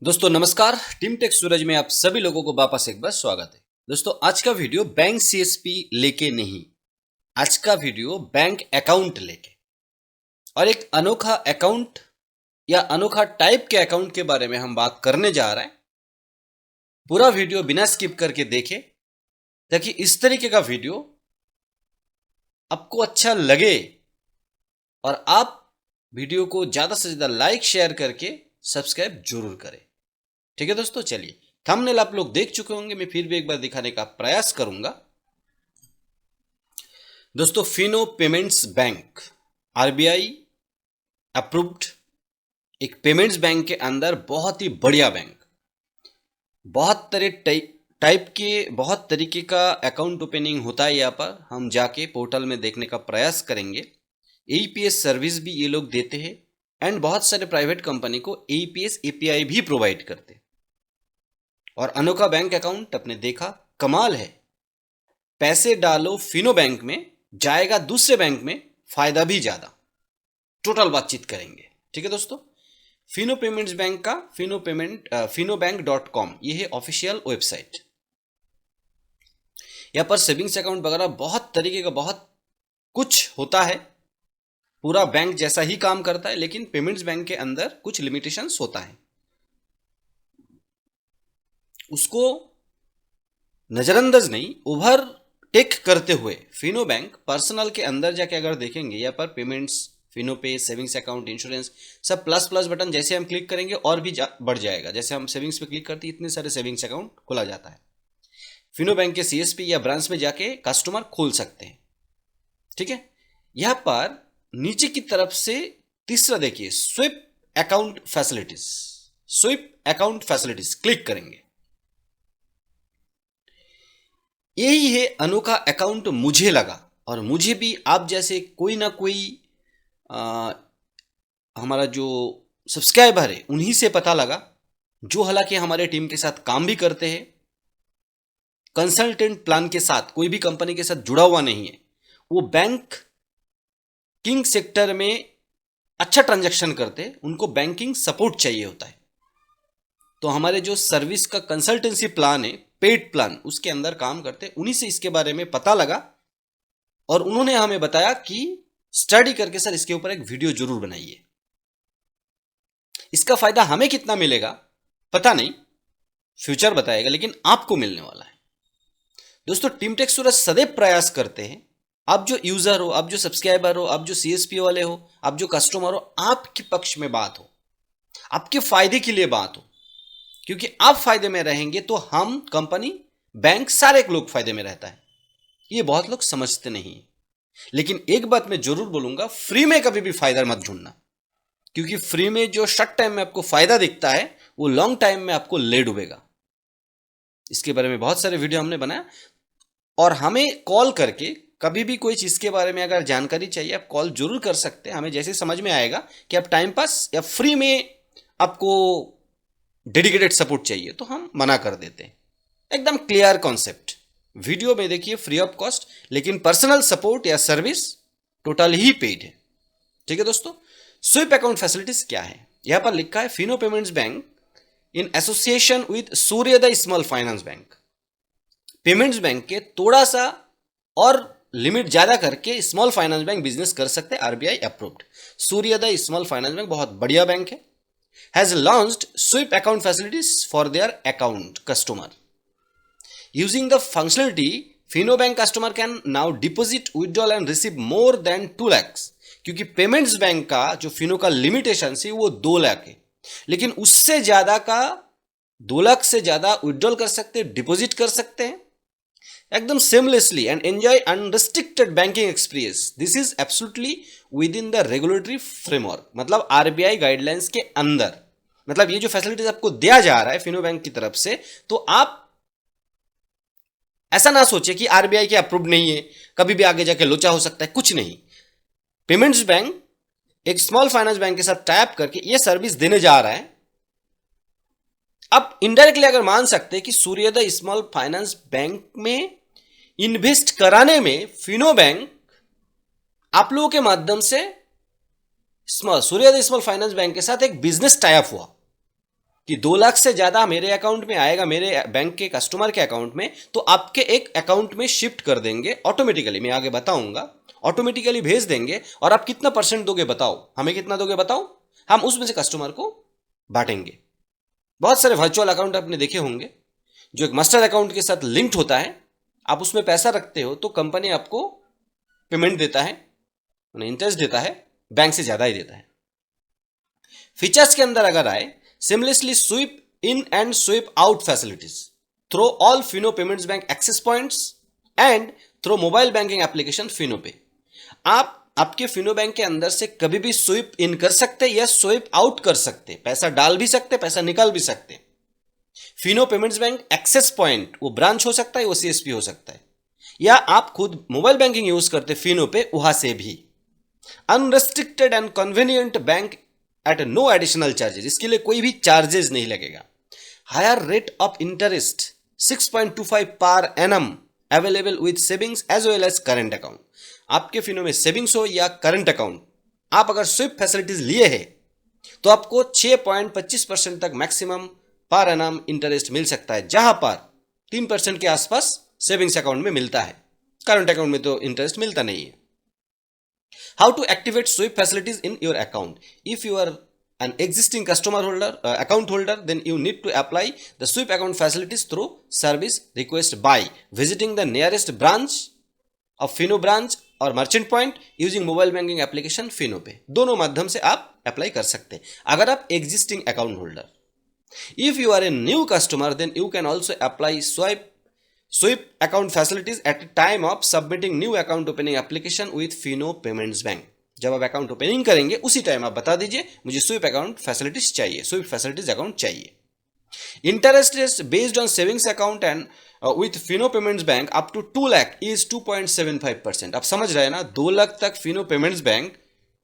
दोस्तों नमस्कार। Team take सूरज में आप सभी लोगों को वापस एक बार स्वागत है। दोस्तों आज का वीडियो बैंक सीएसपी लेके नहीं, आज का वीडियो बैंक अकाउंट लेके और एक अनोखा अकाउंट या अनोखा टाइप के अकाउंट के बारे में हम बात करने जा रहे हैं। पूरा वीडियो बिना स्किप करके देखें ताकि इस तरीके का वीडियो आपको अच्छा लगे और आप वीडियो को ज्यादा से ज्यादा लाइक शेयर करके सब्सक्राइब जरूर करें। ठीक है दोस्तों, चलिए थंबनेल आप लोग देख चुके होंगे, मैं फिर भी एक बार दिखाने का प्रयास करूंगा। दोस्तों Fino payments bank RBI approved एक पेमेंट्स बैंक के अंदर बहुत ही बढ़िया बैंक, बहुत टाइप के बहुत तरीके का अकाउंट ओपनिंग होता है। यहाँ पर हम जाके पोर्टल में देखने का प्रयास करेंगे। एईपीएस सर्विस भी ये लोग देते हैं एंड बहुत सारे प्राइवेट कंपनी को एईपीएस एपीआई भी प्रोवाइड करते हैं। और अनोखा बैंक अकाउंट आपने देखा, कमाल है। पैसे डालो फिनो बैंक में, जाएगा दूसरे बैंक में, फायदा भी ज्यादा। टोटल बातचीत करेंगे। ठीक है दोस्तों, फिनो पेमेंट्स बैंक का finobank.com ये है ऑफिशियल वेबसाइट। यहां पर सेविंग्स अकाउंट वगैरह बहुत तरीके का बहुत कुछ होता है। पूरा बैंक जैसा ही काम करता है, लेकिन पेमेंट्स बैंक के अंदर कुछ लिमिटेशंस होता है। उसको नजरअंदाज नहीं, ओवरटेक करते हुए फिनो बैंक पर्सनल के अंदर जाके अगर देखेंगे, यहाँ पर पेमेंट्स, फिनो पे, सेविंग्स अकाउंट, इंश्योरेंस सब प्लस प्लस बटन जैसे हम क्लिक करेंगे और भी बढ़ जाएगा। जैसे हम सेविंग्स पे क्लिक करते हैं इतने सारे सेविंग्स अकाउंट खुला जाता है। फिनो बैंक के सीएसपी या ब्रांच में जाके कस्टमर खोल सकते हैं। ठीक है, यहाँ पर नीचे की तरफ से तीसरा देखिए, sweep account facilities, sweep account facilities click करेंगे। यही है अनोखा अकाउंट मुझे लगा, और मुझे भी आप जैसे कोई ना कोई हमारा जो सब्सक्राइबर है उन्हीं से पता लगा, जो हालांकि हमारे टीम के साथ काम भी करते हैं। कंसल्टेंट प्लान के साथ कोई भी कंपनी के साथ जुड़ा हुआ नहीं है, वो बैंकिंग सेक्टर में अच्छा ट्रांजैक्शन करते हैं, उनको बैंकिंग सपोर्ट चाहिए होता है। तो हमारे जो सर्विस का कंसल्टेंसी प्लान है, पेड प्लान, उसके अंदर काम करते, उन्हीं से इसके बारे में पता लगा और उन्होंने हमें बताया कि स्टडी करके सर इसके ऊपर एक वीडियो जरूर बनाइए। इसका फायदा हमें कितना मिलेगा पता नहीं, फ्यूचर बताएगा, लेकिन आपको मिलने वाला है। दोस्तों टीम टेक सूरज सदैव प्रयास करते हैं, आप जो यूजर हो, आप जो सब्सक्राइबर हो, आप जो सीएसपी वाले हो, आप जो कस्टमर हो, आपके पक्ष में बात हो, आपके फायदे के लिए बात हो। क्योंकि आप फायदे में रहेंगे तो हम, कंपनी, बैंक, सारे लोग फायदे में रहता है। ये बहुत लोग समझते नहीं है। लेकिन एक बात मैं जरूर बोलूंगा, फ्री में कभी भी फायदा मत ढूंढना, क्योंकि फ्री में जो शॉर्ट टाइम में आपको फायदा दिखता है वो लॉन्ग टाइम में आपको ले डूबेगा। इसके बारे में बहुत सारे वीडियो हमने बनाया, और हमें कॉल करके कभी भी कोई चीज के बारे में अगर जानकारी चाहिए आप कॉल जरूर कर सकते हैं। हमें जैसे समझ में आएगा कि आप टाइम पास या फ्री में आपको डेडिकेटेड सपोर्ट चाहिए तो हम मना कर देते हैं। एकदम क्लियर कॉन्सेप्ट, वीडियो में देखिए, फ्री ऑफ कॉस्ट, लेकिन पर्सनल सपोर्ट या सर्विस टोटल ही पेड है। ठीक है दोस्तों, स्विप अकाउंट फैसिलिटीज क्या है? यहां पर लिखा है Fino payments bank in association with Suryoday small finance bank. Payments bank के थोड़ा सा और लिमिट ज्यादा करके स्मॉल फाइनेंस बैंक बिजनेस कर सकते हैं, आरबीआई अप्रूव्ड। सूर्योदय स्मॉल फाइनेंस बैंक बहुत बढ़िया बैंक है। has launched sweep account facilities for their account customer. Using the functionality, FinoBank customer can now deposit, withdraw and receive more than 2 lakhs. क्योंकि payments bank का जो फिनो का limitation है वो 2 लाख है, लेकिन उससे ज्यादा का 2 लाख से ज्यादा विड्रॉल कर सकते हैं, डिपॉजिट कर सकते हैं एकदम seamlessly and enjoy unrestricted banking experience. This is absolutely within the regulatory framework, मतलब आरबीआई गाइडलाइंस के अंदर। मतलब ये जो फैसिलिटीज आपको दिया जा रहा है फिनो बैंक की तरफ से, तो आप ऐसा ना सोचे कि आरबीआई के अप्रूव नहीं है, कभी भी आगे जाके लोचा हो सकता है, कुछ नहीं। पेमेंट्स बैंक एक स्मॉल फाइनेंस बैंक के साथ टाइप करके ये सर्विस देने जा रहा है। अब इनडायरेक्टली अगर मान सकते हैं कि सूर्योदय स्मॉल फाइनेंस बैंक में इन्वेस्ट कराने में फिनो बैंक आप लोगों के माध्यम से सूर्योदय स्मॉल फाइनेंस बैंक के साथ एक बिजनेस टाई अप हुआ। कि 2 लाख से ज्यादा मेरे अकाउंट में आएगा, मेरे बैंक के कस्टमर के अकाउंट में, तो आपके एक अकाउंट में शिफ्ट कर देंगे ऑटोमेटिकली, मैं आगे बताऊंगा, ऑटोमेटिकली भेज देंगे। और आप कितना परसेंट दोगे बताओ, हमें कितना दोगे बताओ, हम उसमें से कस्टमर को बांटेंगे। बहुत सारे वर्चुअल अकाउंट आपने देखे होंगे जो एक मास्टर अकाउंट के साथ लिंक्ड होता है, आप उसमें पैसा रखते हो तो कंपनी आपको पेमेंट देता है, इंटरेस्ट देता है, बैंक से ज्यादा ही देता है। फीचर्स के अंदर अगर आए, seamlessly sweep in and sweep out facilities through all Fino Payments Bank access points and through mobile banking application Fino Pay। आप आपके फिनो बैंक के अंदर से कभी भी स्वीप इन कर सकते या स्वीप आउट कर सकते, पैसा डाल भी सकते, पैसा निकाल भी सकते। Fino payments bank access point, वो ब्रांच हो सकता है, वो सीएसपी हो सकता है, या आप खुद मोबाइल बैंकिंग यूज करते फिनो पे, वहां से भी। Unrestricted and convenient bank at no additional charges, इसके लिए कोई भी चार्जेस नहीं लगेगा। हायर रेट ऑफ इंटरेस्ट 6.25 पर annum available with savings as well as current account. आपके फिनो में सेविंग्स हो या करंट अकाउंट, आप अगर स्विप फैसिलिटीज लिए हैं तो आपको 6.25% तक मैक्सिमम पर एनम इंटरेस्ट मिल सकता है, जहां पर 3% के आसपास सेविंग्स अकाउंट में मिलता है, करंट अकाउंट में तो इंटरेस्ट मिलता नहीं है। How to activate sweep facilities in your account? If you are an existing customer holder, account holder, then you need to apply the sweep account facilities through service request by visiting the nearest branch of Fino branch और merchant point using mobile banking application Fino Pay। दोनों माध्यम से आप apply कर सकते हैं अगर आप existing account holder। If you are a new customer, then you can also apply sweep account facilities at the time of submitting new account opening application with Fino Payments Bank। जब आप account opening करेंगे उसी time आप बता दीजिए मुझे sweep account facilities चाहिए, sweep facilities account चाहिए। Interest rate based on savings account and with Fino payments bank up to 2 lakh is 2.75%। आप समझ रहे हैं ना, 2 लाख तक फिनो पेमेंट्स बैंक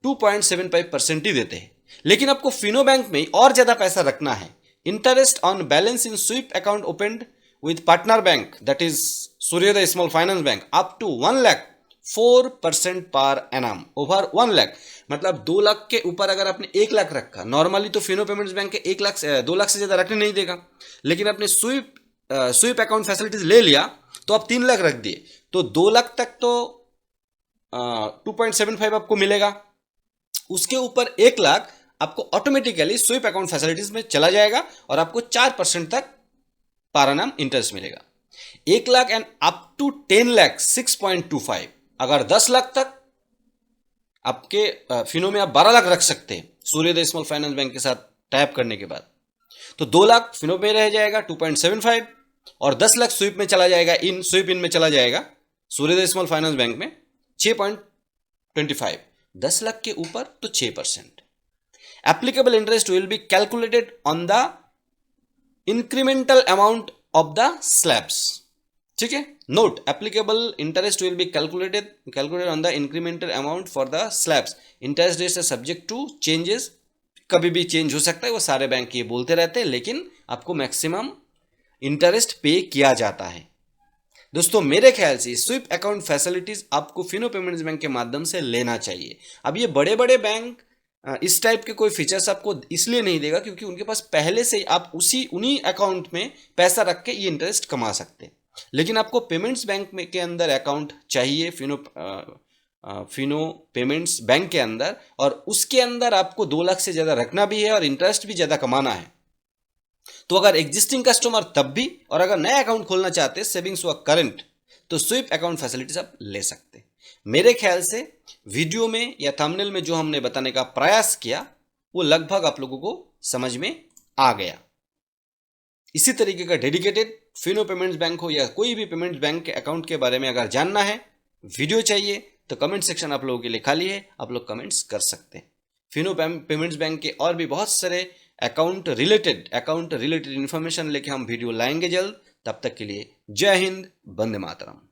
2.75% ही देते हैं, लेकिन आपको फिनो बैंक में और ज्यादा पैसा रखना है। Interest on balance in sweep account opened with partner bank, that is Suryoday Small Finance Bank, up to 1 lakh 4% per annum over 1 lakh। मतलब 2 लाख के ऊपर अगर आपने 1 लाख रखा, नॉर्मली तो फिनो पेमेंट्स बैंक के 2 लाख से ज्यादा रखने नहीं देगा, लेकिन आपने स्वीप अकाउंट फैसिलिटीज ले लिया तो आप 3 लाख रख दिए, तो 2 लाख तक तो 2.75 आपको मिलेगा। उसके ऊपर 1 लाख आपको ऑटोमेटिकली स्वीप अकाउंट फैसिलिटीज में चला जाएगा और आपको 4% तक पर एनम इंटरेस्ट मिलेगा। 1 lakh and up to 10 lakh 6.25। अगर 10 लाख तक आपके फिनो में आप 12 लाख रख सकते हैं सूर्योदय स्मॉल फाइनेंस बैंक के साथ टाइप करने के बाद, तो 2 लाख फिनो में रह जाएगा 2.75 और 10 लाख स्वीप में चला जाएगा, स्वीप इन में चला जाएगा सूर्योदय स्मॉल फाइनेंस बैंक में 6.25। 10 लाख के ऊपर तो 6%। Applicable interest will be calculated on the incremental amount of the slabs. ठीक है, note applicable interest will be calculated on the incremental amount for the slabs. Interest rates are subject to changes, कभी भी change हो सकता है, वो सारे bank ये बोलते रहते हैं, लेकिन आपको मैक्सिमम इंटरेस्ट पे किया जाता है। दोस्तों मेरे ख्याल से स्वीप अकाउंट फैसिलिटीज आपको फिनो पेमेंट्स बैंक के माध्यम से लेना चाहिए। अब ये बड़े बड़े बैंक इस टाइप के कोई फीचर्स आपको इसलिए नहीं देगा क्योंकि उनके पास पहले से ही आप उन्हीं अकाउंट में पैसा रख के ये इंटरेस्ट कमा सकते हैं, लेकिन आपको पेमेंट्स बैंक में के अंदर अकाउंट चाहिए फिनो पेमेंट्स बैंक के अंदर, और उसके अंदर आपको 2 लाख से ज्यादा रखना भी है और इंटरेस्ट भी ज्यादा कमाना है। तो अगर एग्जिस्टिंग कस्टमर तब भी, और अगर नया अकाउंट खोलना चाहते हैं सेविंग्स व करंट, तो स्वीप अकाउंट फैसिलिटीज आप ले सकते हैं। मेरे ख्याल से वीडियो में या थंबनेल में जो हमने बताने का प्रयास किया वो लगभग आप लोगों को समझ में आ गया। इसी तरीके का डेडिकेटेड फिनो पेमेंट्स बैंक हो या कोई भी पेमेंट्स बैंक के अकाउंट के बारे में अगर जानना है, वीडियो चाहिए, तो कमेंट सेक्शन आप लोगों के लिए खाली है, आप लोग कमेंट्स कर सकते हैं। फिनो पेमेंट्स बैंक के और भी बहुत सारे अकाउंट रिलेटेड इंफॉर्मेशन लेके हम वीडियो लाएंगे जल्द। तब तक के लिए जय हिंद, वंदे मातरम।